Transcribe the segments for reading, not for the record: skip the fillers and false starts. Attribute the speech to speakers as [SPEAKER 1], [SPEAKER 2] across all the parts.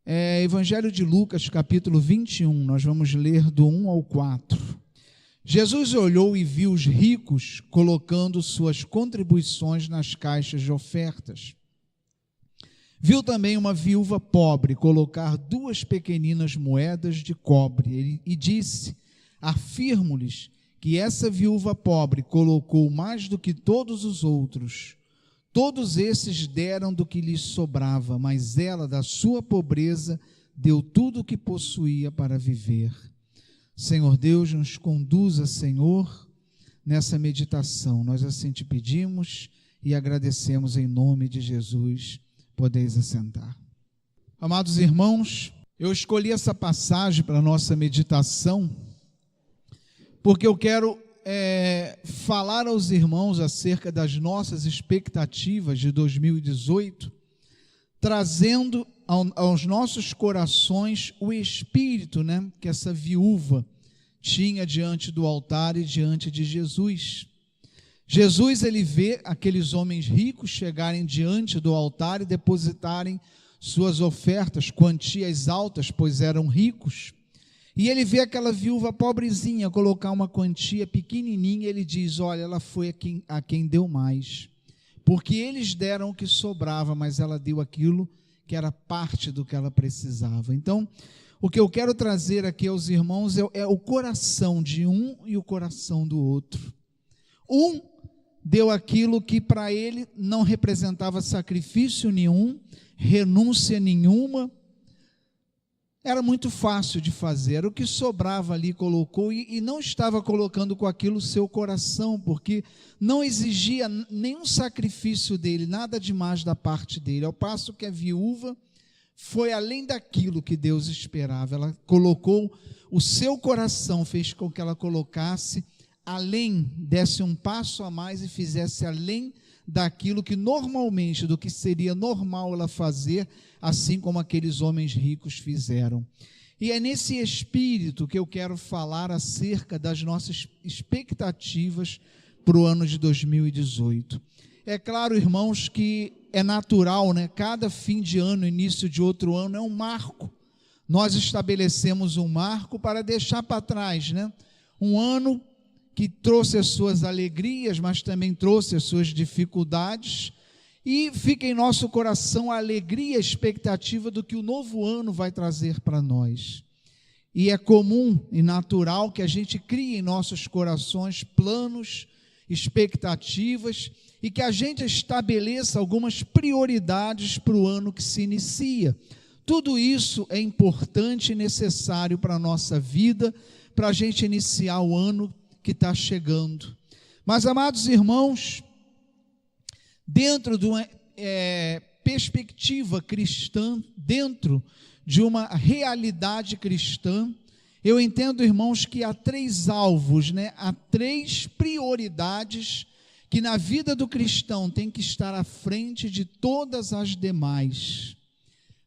[SPEAKER 1] Evangelho de Lucas, capítulo 21, nós vamos ler do 1 ao 4. Jesus olhou e viu os ricos colocando suas contribuições nas caixas de ofertas. Viu também uma viúva pobre colocar 2 pequeninas moedas de cobre e disse: afirmo-lhes que essa viúva pobre colocou mais do que todos os outros. Todos esses deram do que lhes sobrava, mas ela, da sua pobreza, deu tudo o que possuía para viver. Senhor Deus, nos conduza, Senhor, nessa meditação. Nós assim te pedimos e agradecemos em nome de Jesus. Podeis assentar. Amados irmãos, eu escolhi essa passagem para a nossa meditação, porque eu quero falar aos irmãos acerca das nossas expectativas de 2018, trazendo aos nossos corações o espírito, que essa viúva tinha diante do altar e diante de Jesus. Jesus, ele vê aqueles homens ricos chegarem diante do altar e depositarem suas ofertas, quantias altas, pois eram ricos. E ele vê aquela viúva pobrezinha colocar uma quantia pequenininha, ele diz: olha, ela foi a quem deu mais, porque eles deram o que sobrava, mas ela deu aquilo que era parte do que ela precisava. Então, o que eu quero trazer aqui aos irmãos é o coração de um e o coração do outro. Um deu aquilo que para ele não representava sacrifício nenhum, renúncia nenhuma, era muito fácil de fazer, o que sobrava ali colocou, e não estava colocando com aquilo o seu coração, porque não exigia nenhum sacrifício dele, nada demais da parte dele, ao passo que a viúva foi além daquilo que Deus esperava. Ela colocou o seu coração, fez com que ela colocasse além, desse um passo a mais e fizesse além daquilo que normalmente, do que seria normal ela fazer, assim como aqueles homens ricos fizeram. E é nesse espírito que eu quero falar acerca das nossas expectativas para o ano de 2018. É claro, irmãos, que é natural, cada fim de ano, início de outro ano é um marco. Nós estabelecemos um marco para deixar para trás, um ano que trouxe as suas alegrias, mas também trouxe as suas dificuldades, e fica em nosso coração a alegria, a expectativa do que o novo ano vai trazer para nós. E é comum e natural que a gente crie em nossos corações planos, expectativas, e que a gente estabeleça algumas prioridades para o ano que se inicia. Tudo isso é importante e necessário para a nossa vida, para a gente iniciar o ano que está chegando. Mas, amados irmãos, dentro de uma perspectiva cristã, dentro de uma realidade cristã, eu entendo, irmãos, que há 3 alvos, há 3 prioridades que na vida do cristão tem que estar à frente de todas as demais.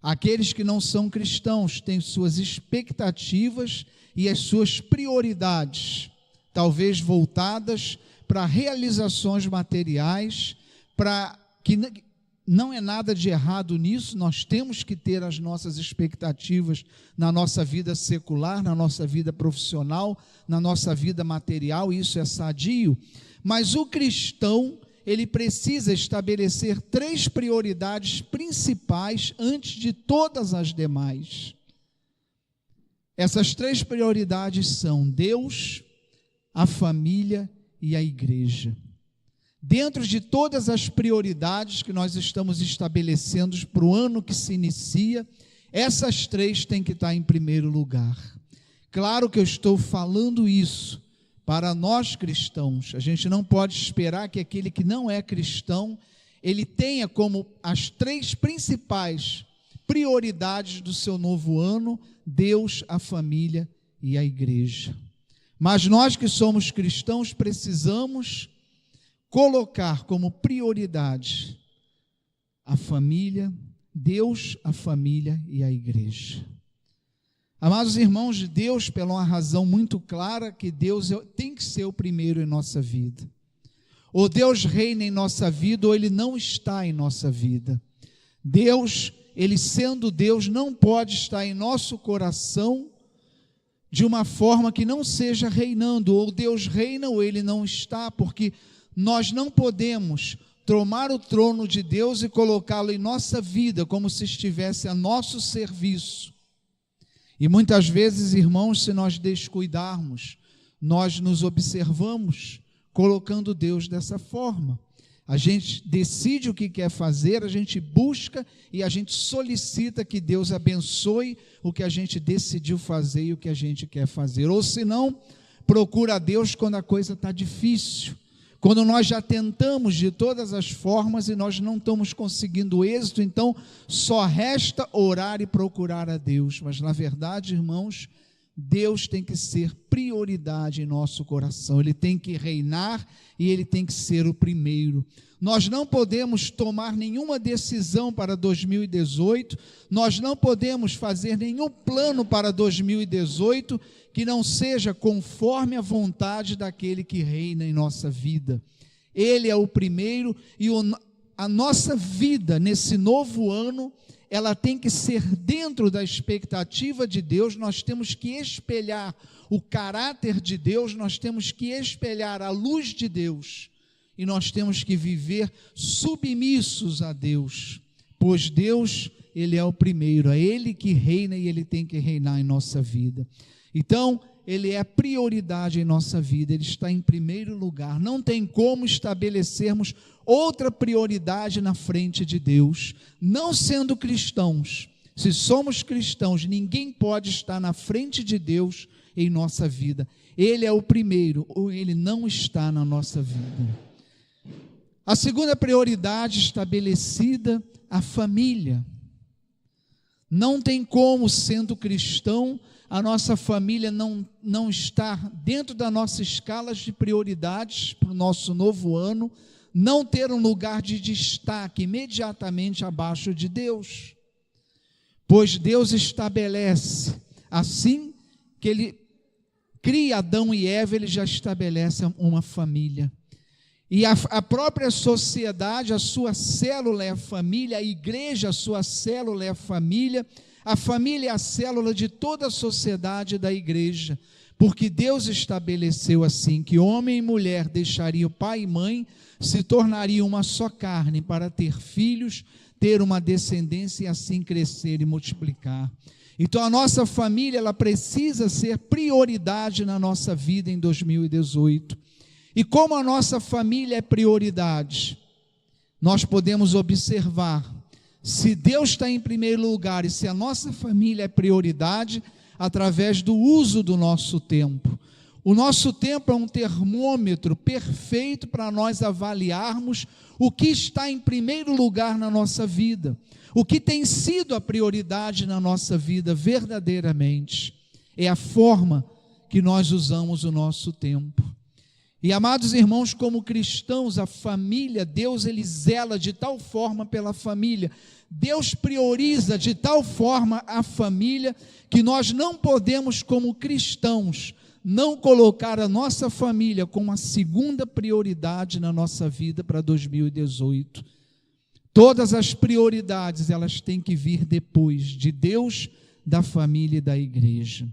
[SPEAKER 1] Aqueles que não são cristãos têm suas expectativas e as suas prioridades, talvez voltadas para realizações materiais, para que não é nada de errado nisso. Nós temos que ter as nossas expectativas na nossa vida secular, na nossa vida profissional, na nossa vida material, isso é sadio, mas o cristão, ele precisa estabelecer 3 prioridades principais antes de todas as demais. Essas 3 prioridades são Deus, a família e a igreja. Dentro de todas as prioridades que nós estamos estabelecendo para o ano que se inicia, essas 3 têm que estar em primeiro lugar. Claro que eu estou falando isso para nós cristãos. A gente não pode esperar que aquele que não é cristão, ele tenha como as 3 principais prioridades do seu novo ano, Deus, a família e a igreja. Mas nós que somos cristãos precisamos colocar como prioridade a família, Deus, a família e a igreja. Amados irmãos de Deus, pela uma razão muito clara, que Deus tem que ser o primeiro em nossa vida. Ou Deus reina em nossa vida, ou Ele não está em nossa vida. Deus, ele sendo Deus, não pode estar em nosso coração de uma forma que não seja reinando, ou Deus reina ou ele não está, porque nós não podemos tomar o trono de Deus e colocá-lo em nossa vida como se estivesse a nosso serviço. E muitas vezes, irmãos, se nós descuidarmos, nós nos observamos colocando Deus dessa forma. A gente decide o que quer fazer, a gente busca e a gente solicita que Deus abençoe o que a gente decidiu fazer e o que a gente quer fazer. Ou se não, procura a Deus quando a coisa está difícil, quando nós já tentamos de todas as formas e nós não estamos conseguindo êxito, então só resta orar e procurar a Deus. Mas na verdade, irmãos, Deus tem que ser prioridade em nosso coração, Ele tem que reinar e Ele tem que ser o primeiro. Nós não podemos tomar nenhuma decisão para 2018, nós não podemos fazer nenhum plano para 2018 que não seja conforme a vontade daquele que reina em nossa vida. Ele é o primeiro e a nossa vida nesse novo ano, ela tem que ser dentro da expectativa de Deus. Nós temos que espelhar o caráter de Deus, nós temos que espelhar a luz de Deus, e nós temos que viver submissos a Deus, pois Deus, Ele é o primeiro, é Ele que reina e Ele tem que reinar em nossa vida. Então, Ele é prioridade em nossa vida, Ele está em primeiro lugar. Não tem como estabelecermos outra prioridade na frente de Deus, não sendo cristãos. Se somos cristãos, ninguém pode estar na frente de Deus em nossa vida. Ele é o primeiro, ou Ele não está na nossa vida. A segunda prioridade estabelecida, a família. Não tem como, sendo cristão, a nossa família não estar dentro da nossa escala de prioridades para o nosso novo ano, não ter um lugar de destaque imediatamente abaixo de Deus, pois Deus estabelece, assim que Ele cria Adão e Eva, Ele já estabelece uma família, e a própria sociedade, a sua célula é a família, a igreja, a sua célula é a família é a célula de toda a sociedade da igreja, porque Deus estabeleceu assim, que homem e mulher deixariam pai e mãe, se tornariam uma só carne para ter filhos, ter uma descendência e assim crescer e multiplicar. Então a nossa família, ela precisa ser prioridade na nossa vida em 2018. E como a nossa família é prioridade, nós podemos observar, se Deus está em primeiro lugar e se a nossa família é prioridade, através do uso do nosso tempo. O nosso tempo é um termômetro perfeito para nós avaliarmos o que está em primeiro lugar na nossa vida, o que tem sido a prioridade na nossa vida verdadeiramente. É a forma que nós usamos o nosso tempo. E amados irmãos, como cristãos, a família, Deus Ele zela de tal forma pela família, Deus prioriza de tal forma a família, que nós não podemos como cristãos, não colocar a nossa família como a segunda prioridade na nossa vida para 2018. Todas as prioridades, elas têm que vir depois de Deus, da família e da igreja.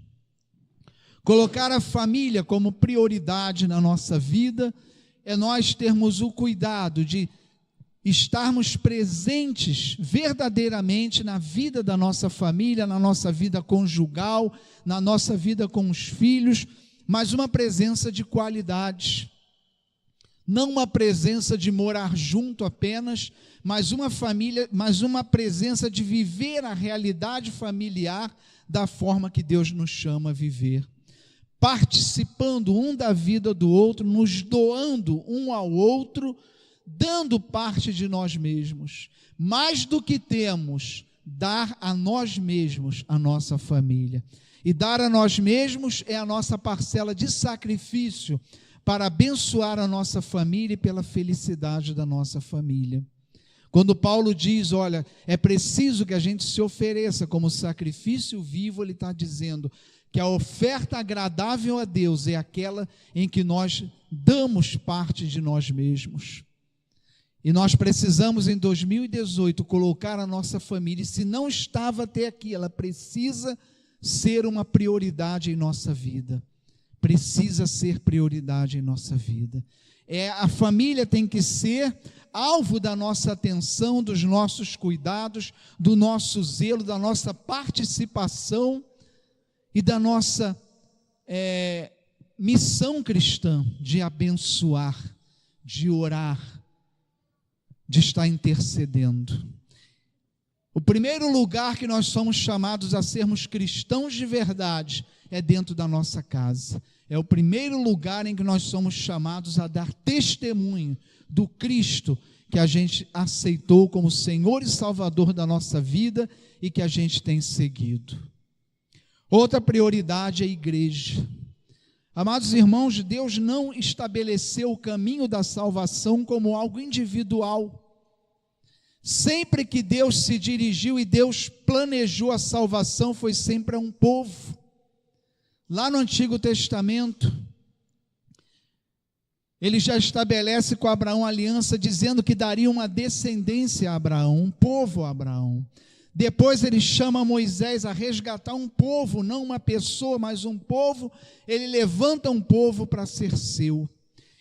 [SPEAKER 1] Colocar a família como prioridade na nossa vida é nós termos o cuidado de estarmos presentes verdadeiramente na vida da nossa família, na nossa vida conjugal, na nossa vida com os filhos, mas uma presença de qualidade. Não uma presença de morar junto apenas, mas uma presença de viver a realidade familiar da forma que Deus nos chama a viver. Participando um da vida do outro, nos doando um ao outro, dando parte de nós mesmos. Mais do que temos, dar a nós mesmos a nossa família. E dar a nós mesmos é a nossa parcela de sacrifício para abençoar a nossa família e pela felicidade da nossa família. Quando Paulo diz, olha, é preciso que a gente se ofereça como sacrifício vivo, ele está dizendo que a oferta agradável a Deus é aquela em que nós damos parte de nós mesmos. E nós precisamos, em 2018, colocar a nossa família, e se não estava até aqui, ela precisa ser uma prioridade em nossa vida. Precisa ser prioridade em nossa vida. A família tem que ser alvo da nossa atenção, dos nossos cuidados, do nosso zelo, da nossa participação e da nossa missão cristã de abençoar, de orar, de estar intercedendo. O primeiro lugar que nós somos chamados a sermos cristãos de verdade é dentro da nossa casa. É o primeiro lugar em que nós somos chamados a dar testemunho do Cristo que a gente aceitou como Senhor e Salvador da nossa vida e que a gente tem seguido. Outra prioridade é a igreja. Amados irmãos, Deus não estabeleceu o caminho da salvação como algo individual. Sempre que Deus se dirigiu e Deus planejou a salvação, foi sempre a um povo. Lá no Antigo Testamento, ele já estabelece com Abraão aliança, dizendo que daria uma descendência a Abraão, um povo a Abraão. Depois ele chama Moisés a resgatar um povo, não uma pessoa, mas um povo. Ele levanta um povo para ser seu.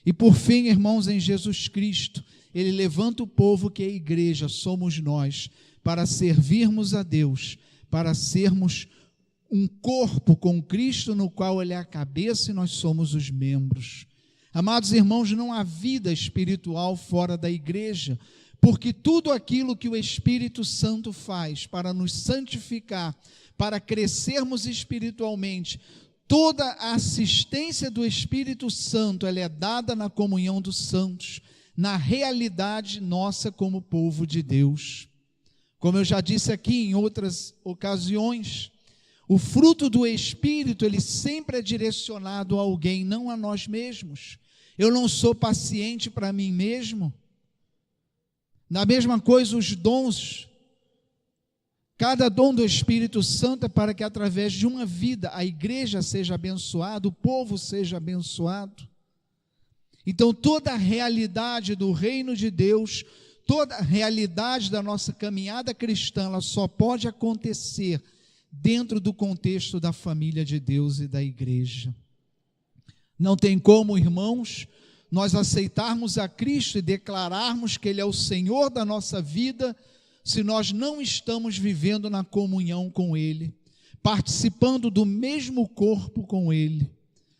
[SPEAKER 1] E por fim, irmãos, em Jesus Cristo, ele levanta o povo que é a igreja, somos nós, para servirmos a Deus, para sermos um corpo com Cristo, no qual ele é a cabeça e nós somos os membros. Amados irmãos, não há vida espiritual fora da igreja, porque tudo aquilo que o Espírito Santo faz para nos santificar, para crescermos espiritualmente, toda a assistência do Espírito Santo, ela é dada na comunhão dos santos, na realidade nossa como povo de Deus. Como eu já disse aqui em outras ocasiões, o fruto do Espírito, ele sempre é direcionado a alguém, não a nós mesmos. Eu não sou paciente para mim mesmo. Na mesma coisa, os dons, cada dom do Espírito Santo é para que através de uma vida a igreja seja abençoada, o povo seja abençoado. Então toda a realidade do reino de Deus, toda a realidade da nossa caminhada cristã, ela só pode acontecer dentro do contexto da família de Deus e da igreja. Não tem como, irmãos, nós aceitarmos a Cristo e declararmos que Ele é o Senhor da nossa vida, se nós não estamos vivendo na comunhão com Ele, participando do mesmo corpo com Ele,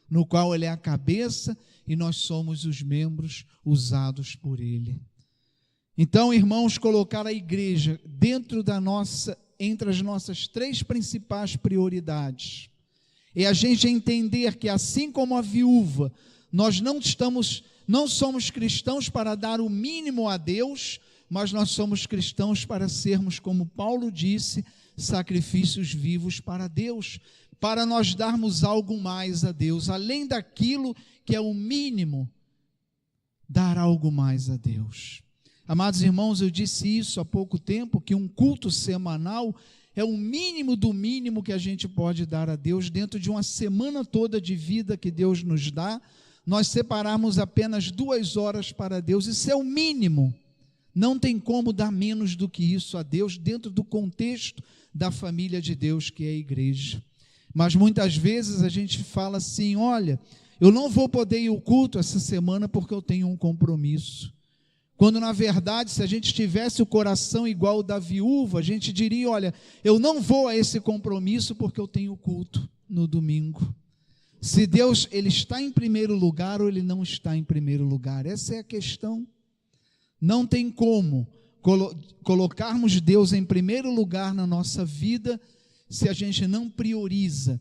[SPEAKER 1] no qual Ele é a cabeça e nós somos os membros usados por Ele. Então, irmãos, colocar a igreja dentro da nossa, entre as nossas três principais prioridades, é a gente entender que assim como a viúva, nós não somos cristãos para dar o mínimo a Deus, mas nós somos cristãos para sermos, como Paulo disse, sacrifícios vivos para Deus, para nós darmos algo mais a Deus, além daquilo que é o mínimo, dar algo mais a Deus. Amados irmãos, eu disse isso há pouco tempo, que um culto semanal é o mínimo do mínimo que a gente pode dar a Deus, dentro de uma semana toda de vida que Deus nos dá, nós separarmos apenas 2 horas para Deus, isso é o mínimo, não tem como dar menos do que isso a Deus, dentro do contexto da família de Deus que é a igreja. Mas muitas vezes a gente fala assim, olha, eu não vou poder ir ao culto essa semana porque eu tenho um compromisso. Quando na verdade, se a gente tivesse o coração igual o da viúva, a gente diria, olha, eu não vou a esse compromisso porque eu tenho culto no domingo. Se Deus, Ele está em primeiro lugar ou Ele não está em primeiro lugar, essa é a questão. Não tem como colocarmos Deus em primeiro lugar na nossa vida, se a gente não prioriza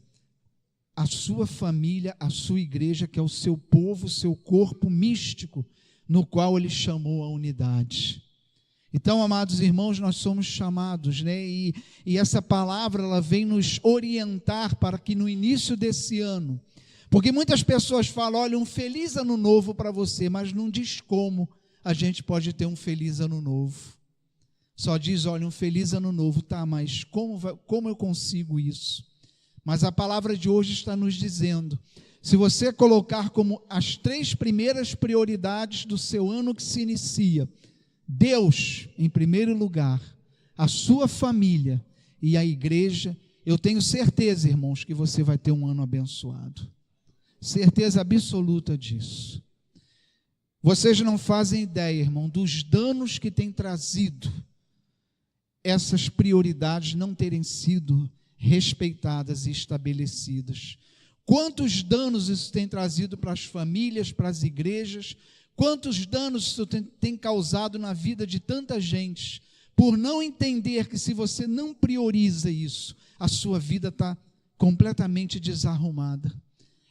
[SPEAKER 1] a sua família, a sua igreja, que é o seu povo, o seu corpo místico, no qual Ele chamou a unidade. Então, amados irmãos, nós somos chamados, né? E essa palavra, ela vem nos orientar para que no início desse ano, porque muitas pessoas falam, olha, um feliz ano novo para você, mas não diz como a gente pode ter um feliz ano novo. Só diz, olha, um feliz ano novo, tá, mas como eu consigo isso? Mas a palavra de hoje está nos dizendo, se você colocar como as 3 primeiras prioridades do seu ano que se inicia, Deus em primeiro lugar, a sua família e a igreja, eu tenho certeza, irmãos, que você vai ter um ano abençoado. Certeza absoluta disso. Vocês não fazem ideia, irmão, dos danos que tem trazido essas prioridades não terem sido respeitadas e estabelecidas. Quantos danos isso tem trazido para as famílias, para as igrejas, quantos danos isso tem causado na vida de tanta gente, por não entender que se você não prioriza isso, a sua vida está completamente desarrumada.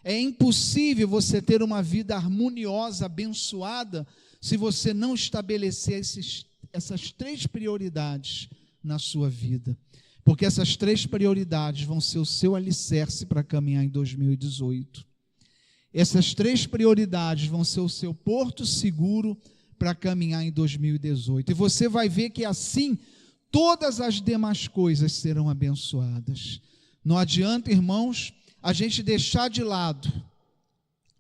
[SPEAKER 1] É impossível você ter uma vida harmoniosa, abençoada, se você não estabelecer essas 3 prioridades na sua vida, porque essas 3 prioridades vão ser o seu alicerce para caminhar em 2018. Essas 3 prioridades vão ser o seu porto seguro para caminhar em 2018. E você vai ver que assim todas as demais coisas serão abençoadas. Não adianta, irmãos, a gente deixar de lado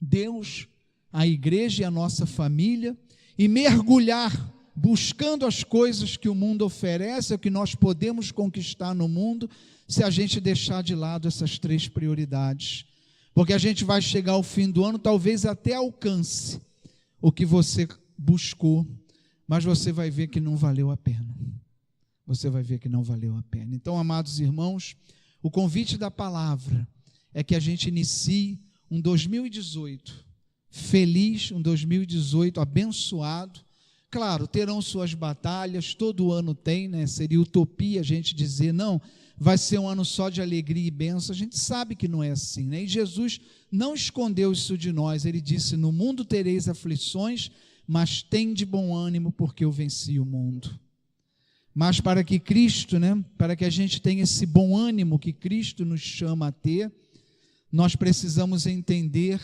[SPEAKER 1] Deus, a igreja e a nossa família e mergulhar buscando as coisas que o mundo oferece, o que nós podemos conquistar no mundo, se a gente deixar de lado essas 3 prioridades. Porque a gente vai chegar ao fim do ano, talvez até alcance o que você buscou, mas você vai ver que não valeu a pena. Você vai ver que não valeu a pena. Então, amados irmãos, o convite da palavra é que a gente inicie um 2018 feliz, um 2018 abençoado. Claro, terão suas batalhas, todo ano tem, né? Seria utopia a gente dizer, não, vai ser um ano só de alegria e bênção. A gente sabe que não é assim, né? E Jesus não escondeu isso de nós. Ele disse, no mundo tereis aflições, mas tende bom ânimo, porque eu venci o mundo. Mas para que Cristo, né? Para que a gente tenha esse bom ânimo que Cristo nos chama a ter, nós precisamos entender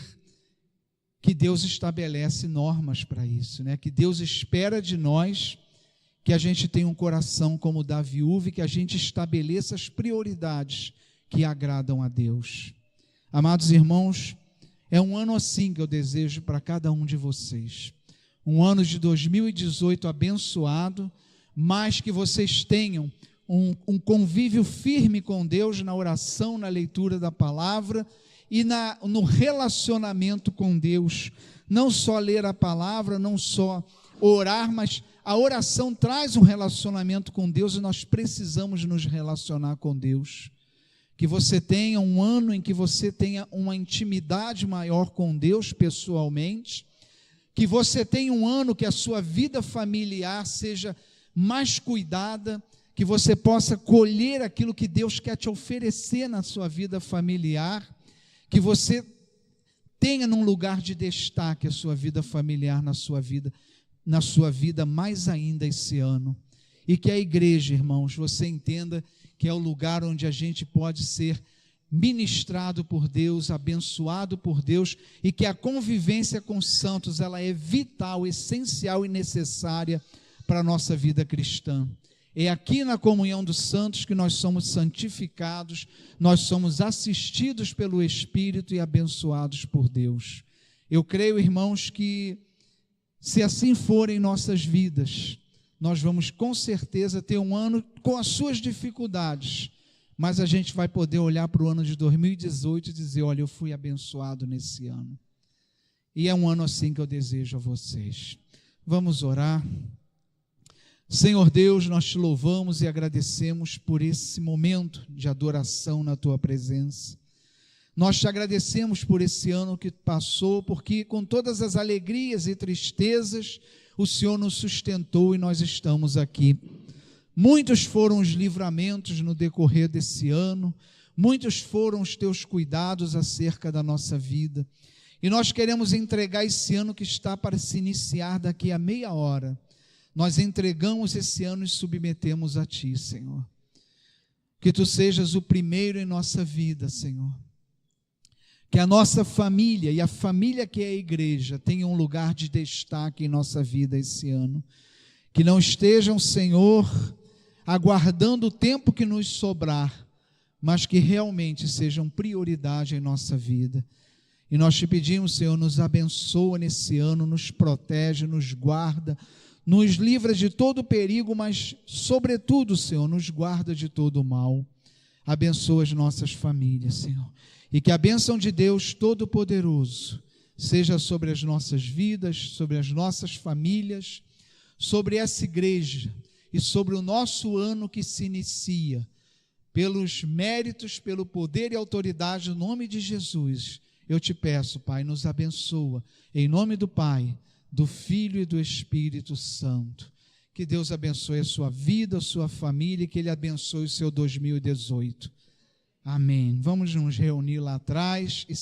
[SPEAKER 1] que Deus estabelece normas para isso, né? Que Deus espera de nós que a gente tenha um coração como o da viúva e que a gente estabeleça as prioridades que agradam a Deus. Amados irmãos, é um ano assim que eu desejo para cada um de vocês. Um ano de 2018 abençoado, mas que vocês tenham um convívio firme com Deus na oração, na leitura da palavra e no relacionamento com Deus. Não só ler a palavra, não só orar, mas a oração traz um relacionamento com Deus e nós precisamos nos relacionar com Deus. Que você tenha um ano em que você tenha uma intimidade maior com Deus pessoalmente, que você tenha um ano que a sua vida familiar seja mais cuidada, que você possa colher aquilo que Deus quer te oferecer na sua vida familiar, que você tenha num lugar de destaque a sua vida familiar na sua vida mais ainda esse ano. E que a igreja, irmãos, você entenda que é o lugar onde a gente pode ser ministrado por Deus, abençoado por Deus, e que a convivência com os santos, ela é vital, essencial e necessária para a nossa vida cristã. É aqui na comunhão dos santos que nós somos santificados, nós somos assistidos pelo Espírito e abençoados por Deus. Eu creio, irmãos, que se assim forem nossas vidas, nós vamos com certeza ter um ano com as suas dificuldades, mas a gente vai poder olhar para o ano de 2018 e dizer, olha, eu fui abençoado nesse ano. E é um ano assim que eu desejo a vocês. Vamos orar. Senhor Deus, nós te louvamos e agradecemos por esse momento de adoração na tua presença. Nós te agradecemos por esse ano que passou, porque com todas as alegrias e tristezas, o Senhor nos sustentou e nós estamos aqui. Muitos foram os livramentos no decorrer desse ano, muitos foram os teus cuidados acerca da nossa vida. E nós queremos entregar esse ano que está para se iniciar daqui a meia hora. Nós entregamos esse ano e submetemos a Ti, Senhor. Que Tu sejas o primeiro em nossa vida, Senhor. Que a nossa família e a família que é a igreja tenham um lugar de destaque em nossa vida esse ano. Que não estejam, Senhor, aguardando o tempo que nos sobrar, mas que realmente sejam prioridade em nossa vida. E nós te pedimos, Senhor, nos abençoa nesse ano, nos protege, nos guarda, nos livra de todo perigo, mas, sobretudo, Senhor, nos guarda de todo mal. Abençoa as nossas famílias, Senhor, e que a bênção de Deus Todo-Poderoso seja sobre as nossas vidas, sobre as nossas famílias, sobre essa igreja e sobre o nosso ano que se inicia, pelos méritos, pelo poder e autoridade, no nome de Jesus. Eu te peço, Pai, nos abençoa, em nome do Pai, do Filho e do Espírito Santo. Que Deus abençoe a sua vida, a sua família, e que Ele abençoe o seu 2018. Amém. Vamos nos reunir lá atrás e